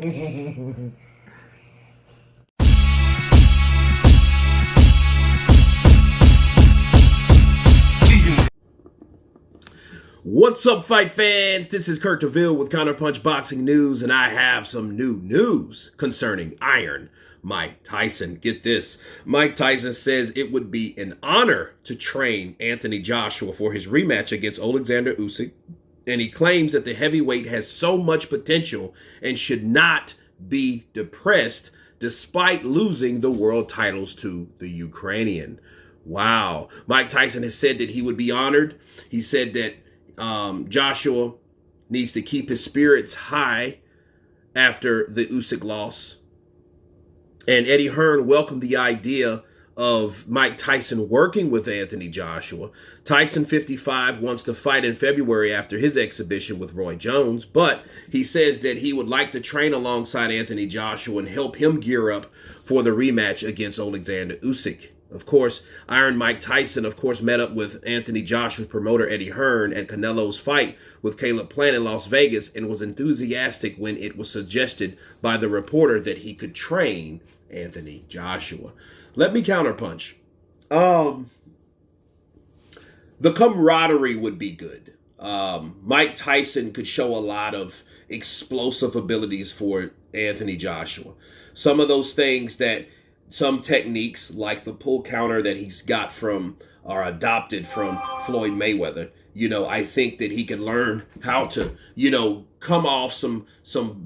What's up, fight fans? This is Kurt DeVille with Counterpunch Boxing News, and I have some new news concerning Iron Mike Tyson. Get this. Mike Tyson says it would be an honor to train Anthony Joshua for his rematch against Alexander Usyk, and he claims that the heavyweight has so much potential and should not be depressed despite losing the world titles to the Ukrainian. Wow. Mike Tyson has said that he would be honored. He said that Joshua needs to keep his spirits high after the Usyk loss. And Eddie Hearn welcomed the idea of Mike Tyson working with Anthony Joshua. Tyson, 55, wants to fight in February after his exhibition with Roy Jones, but he says that he would like to train alongside Anthony Joshua and help him gear up for the rematch against Alexander Usyk. Of course, Iron Mike Tyson, met up with Anthony Joshua's promoter Eddie Hearn at Canelo's fight with Caleb Plant in Las Vegas and was enthusiastic when it was suggested by the reporter that he could train Anthony Joshua. Let me counterpunch. The camaraderie would be good. Mike Tyson could show a lot of explosive abilities for Anthony Joshua. Some of those things that some techniques like the pull counter that he's got from or adopted from Floyd Mayweather, I think that he can learn how to, come off some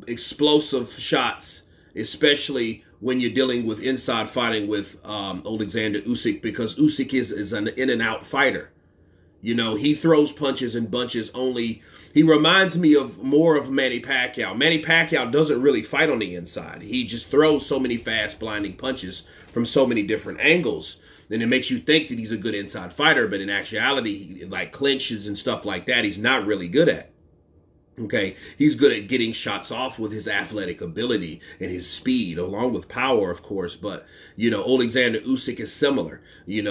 explosive shots, especially when you're dealing with inside fighting with Alexander Usyk, because Usyk is an in and out fighter. He throws punches and bunches only. He reminds me of more of Manny Pacquiao. Manny Pacquiao doesn't really fight on the inside. He just throws so many fast, blinding punches from so many different angles. And it makes you think that he's a good inside fighter, but in actuality, like clinches and stuff like that, he's not really good at. Okay, he's good at getting shots off with his athletic ability and his speed, along with power, of course. But, Alexander Usyk is similar. He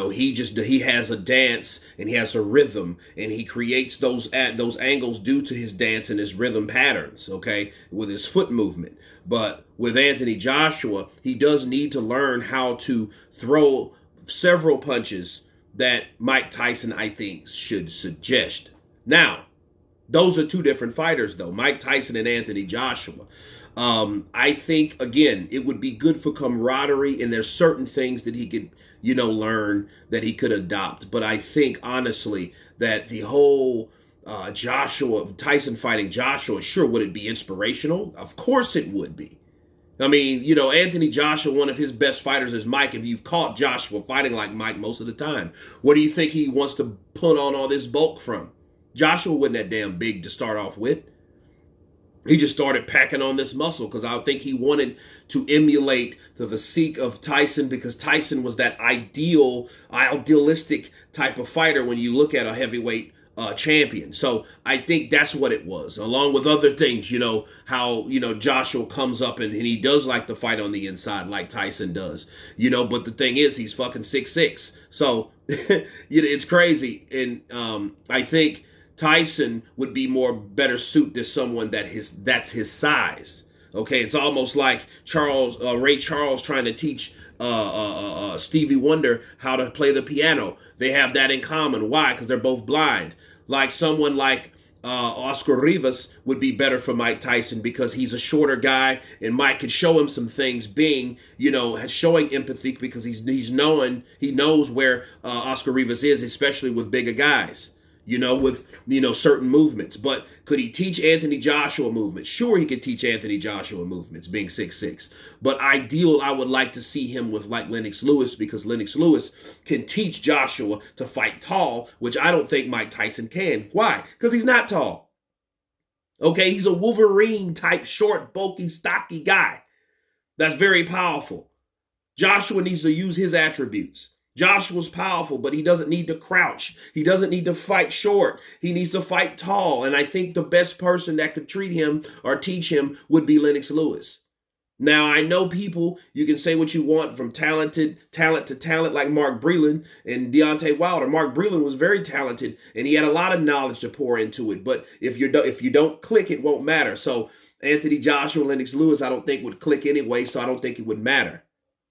has a dance and he has a rhythm, and he creates those angles due to his dance and his rhythm patterns, okay, with his foot movement. But with Anthony Joshua, he does need to learn how to throw several punches that Mike Tyson, I think, should suggest. Now, those are two different fighters, though, Mike Tyson and Anthony Joshua. I think, again, it would be good for camaraderie, and there's certain things that he could, learn, that he could adopt. But I think, honestly, that the whole Tyson fighting Joshua, sure, would it be inspirational? Of course it would be. I mean, Anthony Joshua, one of his best fighters is Mike, and you've caught Joshua fighting like Mike most of the time. What do you think he wants to put on all this bulk from? Joshua wasn't that damn big to start off with. He just started packing on this muscle because I think he wanted to emulate the physique of Tyson, because Tyson was that idealistic type of fighter when you look at a heavyweight champion. So I think that's what it was, along with other things, how, Joshua comes up and he does like to fight on the inside like Tyson does, but the thing is, he's fucking 6'6". So, it's crazy. And I think Tyson would be better suited to someone that's his size. Okay, it's almost like Ray Charles trying to teach Stevie Wonder how to play the piano. They have that in common. Why? Because they're both blind. Like someone like Oscar Rivas would be better for Mike Tyson because he's a shorter guy, and Mike could show him some things, showing empathy, because he knows where Oscar Rivas is, especially with bigger guys. With certain movements. But could he teach Anthony Joshua movements? Sure, he could teach Anthony Joshua movements, being 6'6". But I would like to see him with like Lennox Lewis, because Lennox Lewis can teach Joshua to fight tall, which I don't think Mike Tyson can. Why? Because he's not tall. Okay, he's a Wolverine type, short, bulky, stocky guy. That's very powerful. Joshua needs to use his attributes. Joshua's powerful, but he doesn't need to crouch. He doesn't need to fight short. He needs to fight tall. And I think the best person that could treat him or teach him would be Lennox Lewis. Now, I know people, you can say what you want, from talent to talent, like Mark Breland and Deontay Wilder. Mark Breland was very talented, and he had a lot of knowledge to pour into it. But if you don't click, it won't matter. So Anthony Joshua and Lennox Lewis, I don't think would click anyway, so I don't think it would matter.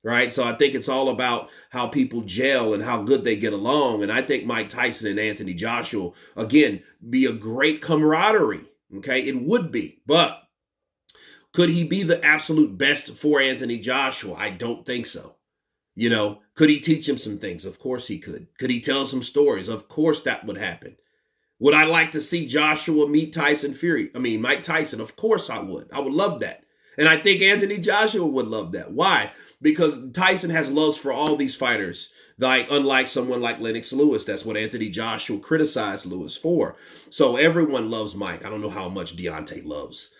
Right? So I think it's all about how people gel and how good they get along. And I think Mike Tyson and Anthony Joshua, again, be a great camaraderie. Okay, it would be. But could he be the absolute best for Anthony Joshua? I don't think so. You know, could he teach him some things? Of course he could. Could he tell some stories? Of course that would happen. Would I like to see Joshua meet Mike Tyson? Of course I would. I would love that. And I think Anthony Joshua would love that. Why? Because Tyson has loves for all these fighters. Like, unlike someone like Lennox Lewis, that's what Anthony Joshua criticized Lewis for. So everyone loves Mike. I don't know how much Deontay loves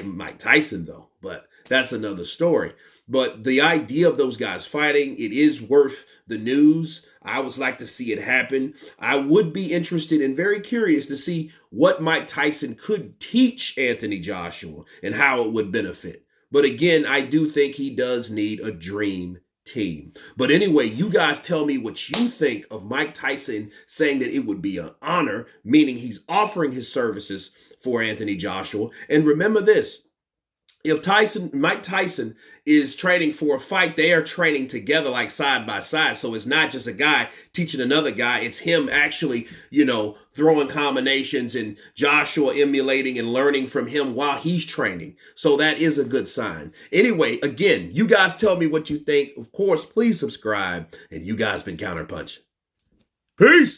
Mike Tyson, though, but that's another story. But the idea of those guys fighting, it is worth the news. I would like to see it happen. I would be interested and very curious to see what Mike Tyson could teach Anthony Joshua and how it would benefit. But again, I do think he does need a dream team. But anyway, you guys tell me what you think of Mike Tyson saying that it would be an honor, meaning he's offering his services for Anthony Joshua. And remember this. If Mike Tyson is training for a fight, they are training together like side by side. So it's not just a guy teaching another guy. It's him actually, throwing combinations and Joshua emulating and learning from him while he's training. So that is a good sign. Anyway, again, you guys tell me what you think. Of course, please subscribe. And you guys been Counterpunch. Peace.